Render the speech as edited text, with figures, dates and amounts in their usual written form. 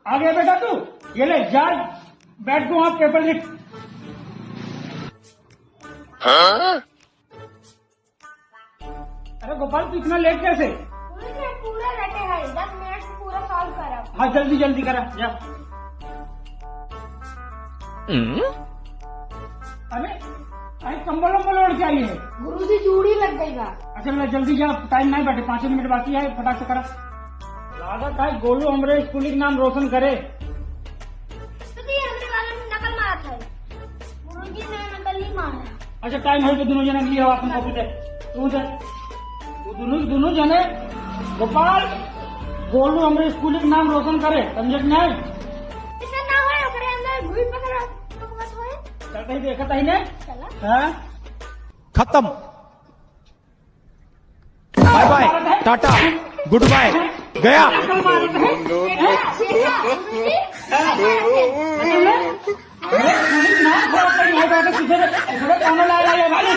आ गया बेटा तू, ये ले जा, बैठ को वहां पेपर लिख। अरे गोपाल तू इतना लेट कैसे? पूरा रटे है 10 मिनट में पूरा सॉल्व करा। हाँ जल्दी जल्दी करा जा। अरे अरे कंबल वंबल ओढ़ के आई है। गुरुजी चूड़ी लग गई बा। अच्छा मैं जल्दी जा, टाइम नहीं बैठे, 5 मिनट बाकी है, फटाक से करा। लागत है गोलू हमारे स्कूल का नाम रोशन करे। तो ये हमने वाले ने नकल मारा था। गुरुजी ने नकल नहीं मारा। अच्छा टाइम है तो दोनों जने लिए अपन कॉपी दे, तू दे, तू दोनों जने। गोपाल गोलू हमारे स्कूल का नाम रोशन करे, समझे कि नहीं? इसे ना होए ओकरे अंदर घुई पकड़ा पकड़त होए। चल कहीं देखा ही नहीं? चला हाँ खत्म। Bye bye, tata, good bye, गया। नाम खराब नहीं है, किसी ने लाया भाई।